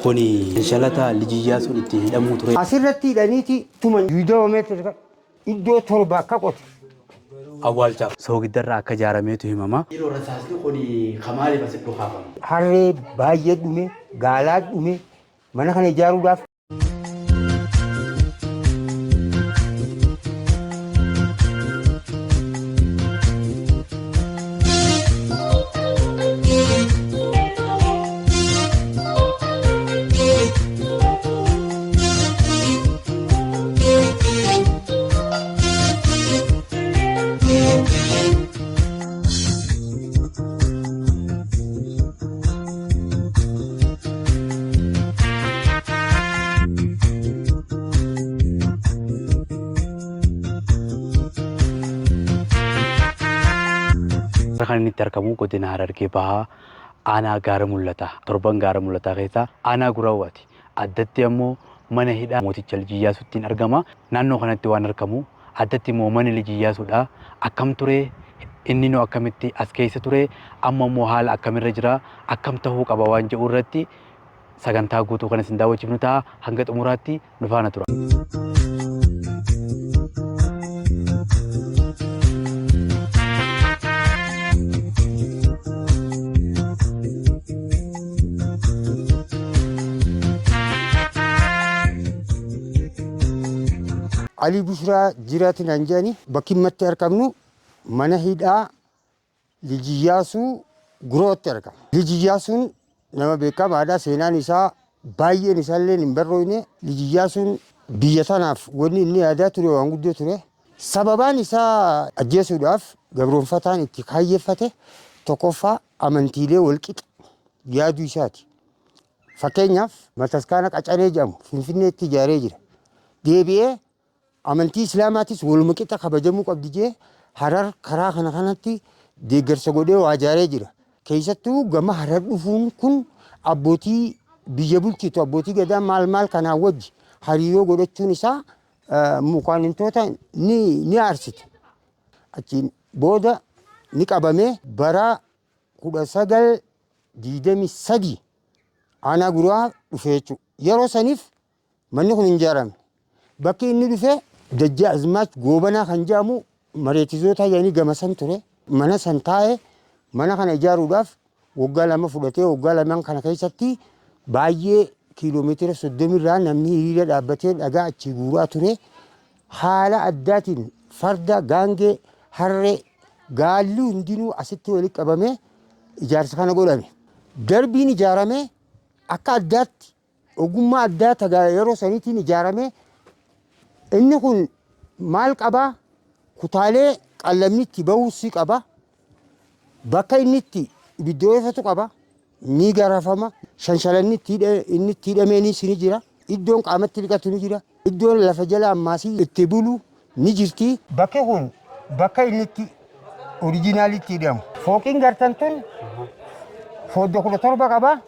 Kuni shalata lijiyyaa sun itti hidhamuu ture. Asirratti hidhaniiti tuman viidiyoomeetira iddoo torba akka qote. Awwaalchaaf soogiddarraa akka ijaarameetu himama. Yeroo rasaasni kuni kamaaliif asitti dhukaafame? Harree baay'ee dhume, gaalaa dhume, mana kana ijaaruudhaaf. Kan inni itti argamu godina Harargee Bahaa aanaa gaara mul'ata. Torban gaara mul'ataa keessaa aanaa Guraawwaati. Addatti ammoo mana hidhaa mooticha Lijiyyaasuutiin argama. Naannoo kanatti waan argamu addatti immoo mana Lijiyyaasuudha. Akkam ture inni noo akkamitti as keessa ture amma immoo haala akkamirra jira akkam ta'uu qaba waan jedhu irratti sagantaa guutuu kana isin daawwachiifnu ta'a. Hanga xumuraatti nu faana tura. Ali Bushraa jiraatin anjani bakkimatti argamnu mana hidhaa Lijiyyaasuu Gurootti argama. Lijiyyaasuun nama beekamaadha. Seenaan isaa baay'een isaallee hin barroofne. Lijiyyaasuun biyya tanaaf wanni inni yaadaa ture waan guddoo ture. Sababaan isaa ajjeesuudhaaf gabroonfataan itti kaayyeeffate tokkoffaa amantiilee walqixa yaaduu isaati. Fakkeenyaaf Mataskaana Qacaree jedhamu Finfinneetti ijaaree jira. Deebi'ee amantii Islaamaatis waluma qixa kabajamuu qabdi jee Harar karaa kana kanatti deeggarsa godhee waa ijaaree jira. Keessattuu gama Harar dhufuun kun abbootii biyya bulchitu abbootii gadaa maal kanaan wajji hariiroo godhachuun isaa mukaanimtoota ni aarsite. Achiin booda ni qabamee bara 1923 aanaa Guraa dhufe jechuudha. Yeroo saniif manni kun hin ijaaramne. Bakki inni dhufe Dajjaazmaach Goobanaa kan jedhamu mareetizoota yaanii gamasan ture. Mana san taa'ee mana kana ijaaruudhaaf waggaa lama fudhatee waggaa lamaan kana keessatti baay'ee kiiloomeetira 30 irraa namni hiriira dhaabbatee dhagaa achi guuraa ture. Haala addaatiin farda, gaangee, harree, gaalli hundinuu asitti walitti qabamee ijaarsa kana godhame. Darbiin ijaaramee akka addaatti ogummaa addaa tagaa yeroo saniitiin ijaaramee inni kun maal qabaa? Kutaalee qallamni itti ba'uusi qaba. Bakka inni itti ibiddoo ifatu qaba. Ni garafama. Shanshalanni inni itti hidhameenis ni jira. Iddoon qaamatti dhiqatu ni jira. Iddoon lafa jala ammaasii itti bulu ni jirti. Bakki kun bakka inni itti oriijinaalitti hidhamu. Fooqiin gartan tun fodda 17 qaba.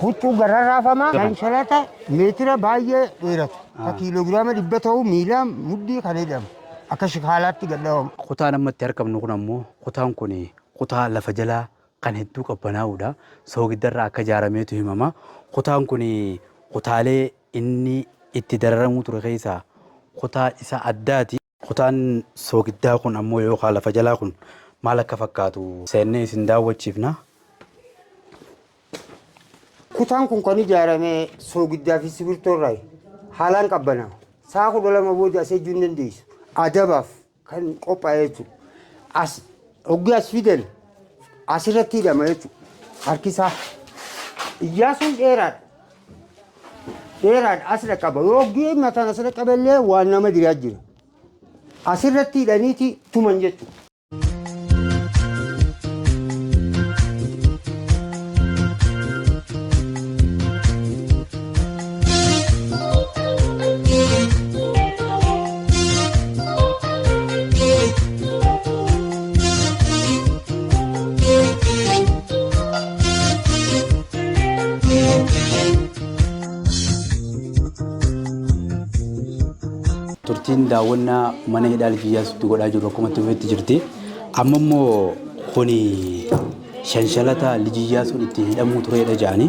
Huccuu gararraafama. Shanshalata meetira baay'ee dheeratu. Kiiloogiraama 100 ta'u miila muddii kan hidhamu. Akka shikaalaatti gadhaa'amu. Kutaan ammatti argamnu kun ammoo kutaan kun kutaa lafa jalaa kan hedduu qabbanaa'udha. Soogiddarraa akka ijaarameetu himama. Kutaan kun kutaalee inni itti dararamuu ture keessaa kutaa isa addaati. Kutaan soogiddaa kun ammoo yookaan lafa jalaa kun maal akka fakkaatu seennee isin daawwachiifna. Kutaan kun kan ijaarame soogiddaa fi sibirtoorraa haalaan qabbanaa'u. Sa'a 12 booda asii ijuu hin dandeessu. Adabaaf kan qophaa'ee jechuudha. As hoggi as fidan asirratti hidhama jechuudha. Harkisaa. Iyyaasuun dheeraadha. Dheeraadha asirra qaba. Yoo hoggi mataan asirra qaballee waan nama diraa jira. Asirratti hidhaniiti tuman jechuudha. Turtiin daawwannaa mana hidhaa Lijiyyaasuutti godhaa jiru akkuma tuffetti jirti. Amma immoo kuni shanshalata Lijiyyaasuun itti hidhamuu turedha jedhani.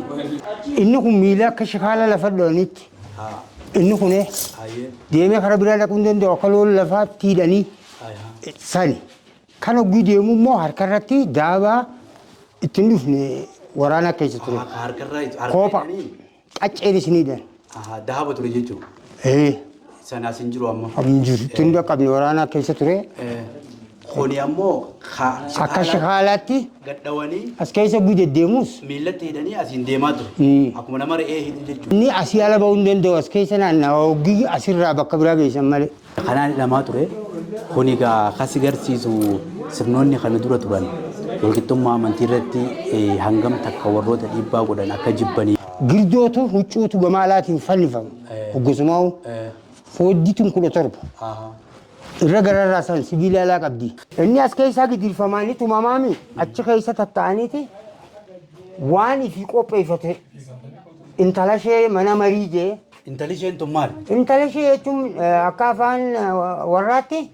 Inni kun miila akka shikaala lafa dhoonitti. Inni kun deemee karaa biraa dhaquu hin danda'u akka loon lafaatti hidhanii sani. Kan oggii deemu immoo harkarratti daabaa ittiin dhufne waraana keessa ture. Koopha qacceen isinidhaan. Daaba ture jechuudha. Sanaas hin jiru amma. Hin jiru. Ittiin dhaqqabne waraana keessa ture. Kuni ammoo akka shikaalaatti gadhawanii as keessa oggii deddeemus. Miillatti hidhanii asiin deemaa ture. Akkuma nama re'ee hidhu jechuudha. Inni asii ala ba'uu hin danda'u as keessa naannawaa oggii asirraa bakka biraa geessan malee. Kanaan hidhamaa ture. Kuni egaa kasi garsiisu sirnoonni kana dura turan walqixxummaa amantii irratti hangam takka warroota dhiibbaa godhan akka jibbanii. Girdootu huccuutu gama alaatiin fannifamu. Oggasumaa'u fooddiituun 17. Irra gararraa san sibiila alaa qabdi. Inni as keessaa gidirfamaanii tumamaami achi keessa tatta'aniiti waan ifii qopheeffate intala ishee mana marii jee. Intali isheen tun maali? Intala ishee jechuun akka afaan warraatti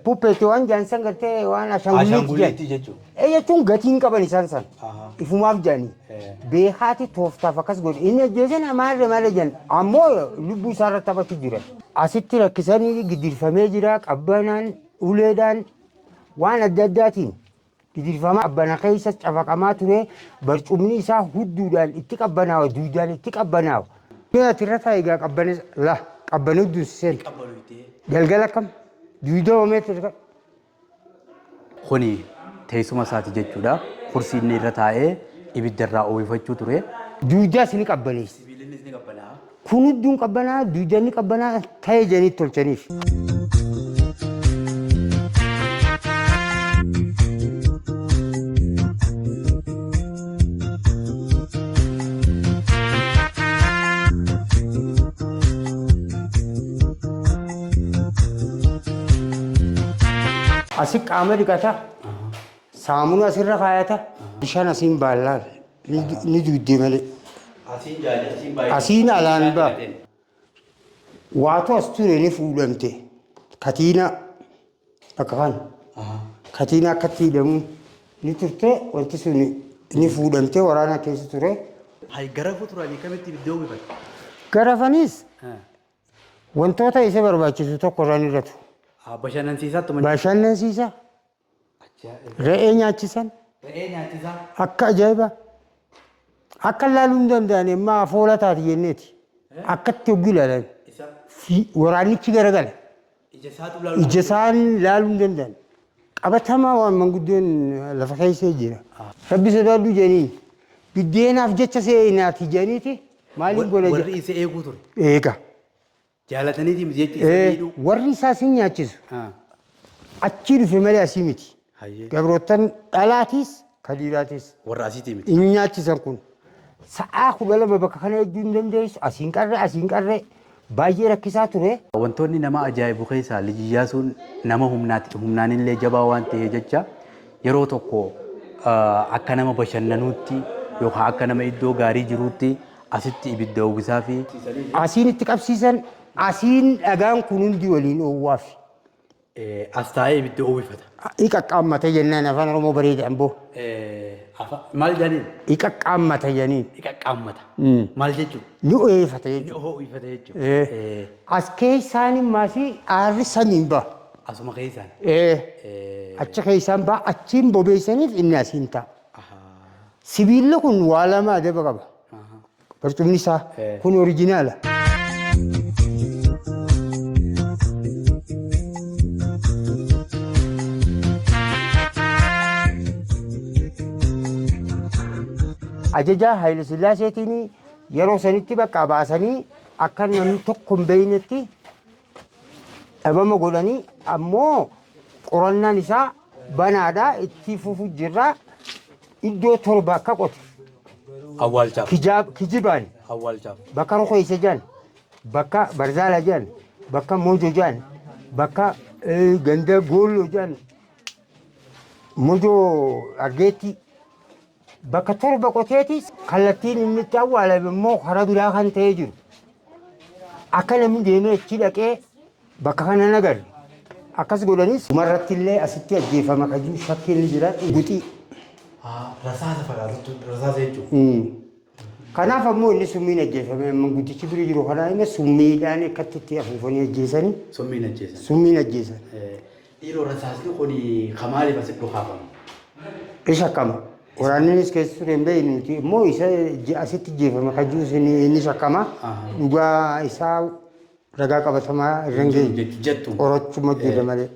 puppeetti waan jaansan gartee waan ashaanguliitti jechuudha. Jechuun gatiin qaban isaan san ifumaaf jedhanii beekaati tooftaaf akkas godhe inni ajjeesan maarre jedhan ammoo lubbuu isaarra taphatu jira. Asitti rakkisanii gidirfamee jira qabbanaan uleedhaan waan adda addaatiin gidirfamaa qabbana keessa cafaqamaa ture barcumni isaa hudduudhaan itti qabbanaawa duudaan itti qabbanaawa. Asirra taa'ee qabbana duusiseen galgala kam duudoo oomeetti. Kuni teessuma isaati jechuudha. Kursii inni irra taa'ee ibiddarraa oofifachuu ture. Duudaa isin qabbaneessi. Kun hedduun qabbanaa duudaan qabbanaa ta'ee jedhanii tolchaniif. Asii qaama dhiqata saamuna asirra kaayata bishaan asiin baallaa ni duuddee malee. Asiin alaan ba'a. Waatu as ture ni fuudhamte katiina akka kana. Katiina akkatti hidhamu ni turte wanti sun ni fuudhamte waraana keessa ture. Garafu turanii kamitti iddoo bifate? Garafanis wantoota isa barbaachisu tokko irraan irratu. Bashannansiisaatti Bashannansiisa. Re'ee nyaachisan. Akka ajaa'iba. Akka ilaaluu hin danda'an ammaa foola taati jenneeti. Akkatti hogii ilaalan. Waraanichi garagala. Ija isaan ilaaluu hin danda'an. Qabatamaa waan manguddoon lafa keessa jira. Rabbi sodaadhu jedhanii biddeenaaf jecha seenaati jedhaniiti maaliin godha warri isa eeguu ture. Eega. Jaalataniitiif jecha isa miidhuu. Warri isaa sin nyaachisu. Achii dhufe malee asii miti. Gabrootan dhalaatis kadiiraatis. Warra asiitii miti. Inni nyaachisan kun. Sa'aa 12 bakka kana eeguu hin dandeessu asiin qarree baay'ee rakkisaa ture. Wantoonni nama ajaa'ibu keessaa Liji Iyyaasuun nama humnaan illee jabaa waan ta'ee jecha yeroo tokko akka nama bashannanuutti yookaan akka nama iddoo gaarii jiruutti asitti ibidda uwwisaa fi asiin itti qabsiisan asiin dhagaan kun hundi waliin oowwaaf. As taa'ee ibidda uwwifata. Iqaqqaammata jennaan afaan Oromoo bareedaan boo. Maal jedhaniin? Iqaqqaammata jennaan. Iqaqqaammata. Maal jechuudha? Ni uwwifata jechuudha. Ni uwwifata jechuudha. As keessaan immaasi aarri samiin ba'a. Asuma keessaan. Achi keessaan ba'a achiin bobeessaniif inni asiin ta'a. Sibiilli kun waa lama adaba qaba. Barcumni isaa kun oriijinaala. Ajajaa Haayile Sillaaseetiin yeroo sanitti bakka baasanii akka namni tokko hin beeynetti dhabama godhanii ammoo qorannaan isaa banaadhaa itti fufu jirra iddoo torba akka qote. Awwaalchaaf. Kijibaan. Awwaalchaaf. Bakka Rokoyse jedhan bakka Barzaala jedhan bakka Mojo jedhan bakka ganda Gooloo jedhan Mojo Argeetti. Bakka torba qoteeti kallattiin inni itti awwaalame immoo karaa biraa kan ta'ee jiru. Akka namni deemee achi dhaqee bakka kana nagarre. Akkas godhanis umarratti illee asitti ajjeefama kan shakkiin jira guxii. Rasaasa fakkaatu rasaasa jechuudha. Kanaaf ammoo inni summiin ajjeefame manguddichi bira jiru kanaa inni summiidhaan akkatti itti afuufanii ajjeesanii Summiin ajjeesan. summiin ajjeesan. Dhiiroo rasaasni kun kamaaliif asitti dhukaafama? Isa akkama. Waraannis keessa ture hin beeknuti immoo isa asitti ajjeefame kan jiru inni shakkama. Dhugaa isaa ragaa qabatamaa irra hin geenye. Jettu. Qorachuma jira malee.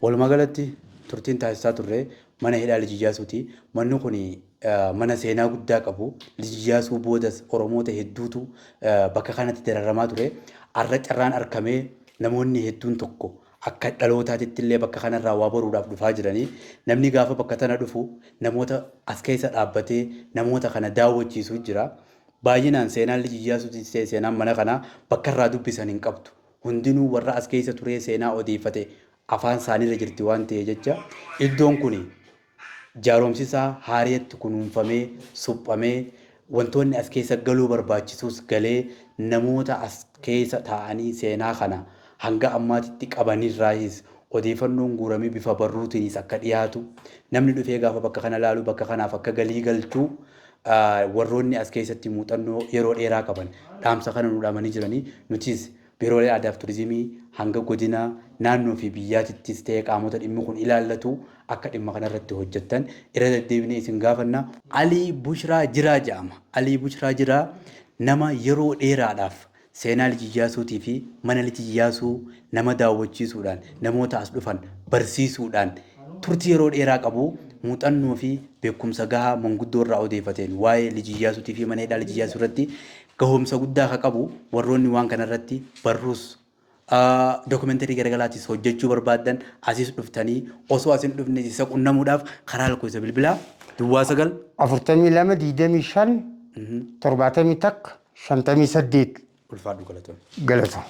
Walumaa galatti turtiin taasisaa turre mana hidhaa Liji Iyyaasuuti. Manni kun mana seenaa guddaa qabu. Liji Iyyaasuu boodas Oromoota hedduutu bakka kanatti dararamaa ture. Har'a carraan argamee namoonni hedduun tokko akka dhalootaatti illee bakka kanarraa waa baruudhaaf dhufaa jiranii. Namni gaafa bakka tana dhufu namoota as keessa dhaabbatee namoota kana daawwachiisuu jira. Baay'inaan seenaan Liji Iyyaasuuti seenaan mana kanaa bakka irraa dubbisan hin qabdu. Hundinuu warra as keessa turee seenaa odeeffate afaan isaaniirra jirti waan ta'eef jecha iddoon kun jaaromsisaa haareetti kunuunfamee suphamee wantoonni as keessa galuu barbaachisus galee namoota as keessa taa'anii seenaa kana hanga ammaatitti qabanirraayis odeeffannoon guuramee bifa barruutiinis akka dhiyaatu namni dhufee gaafa bakka kana laalu bakka kanaaf akka galii galchuu warroonni as keessatti muuxannoo yeroo dheeraa qaban dhaamsa kana nu dhaamanii jiranii nutis biiroolee aadaa fi turizimii hanga godina naannoo fi biyyaatittis ta'ee qaamota dhimmi kun ilaallatu akka dhimma kanarratti hojjettan irra deddeebinee isin gaafanna. Alii Bushraa Jiraa jedhama. Alii Bushraa Jiraa nama yeroo dheeraadhaaf seenaa Liji Iyyaasuutii fi mana Liji Iyyaasuu nama daawwachiisuudhaan namoota as dhufan barsiisuudhaan turtii yeroo dheeraa qabu muuxannoo fi beekumsa gahaa manguddoo irraa odeeffateen waa'ee Liji Iyyaasuutii fi mana hidhaa Liji Iyyaasuu irratti gahumsa guddaa akka qabu warroonni waan kanarratti barruus dookumentarii garagaraatiis hojjechuu barbaadan asiis dhuftanii osoo asin dhufne isa qunnamuudhaaf karaa lakkoofsa bilbilaa Duwwaa 9 42 25 71 58 ulfaadhu galatoon. Galatoon.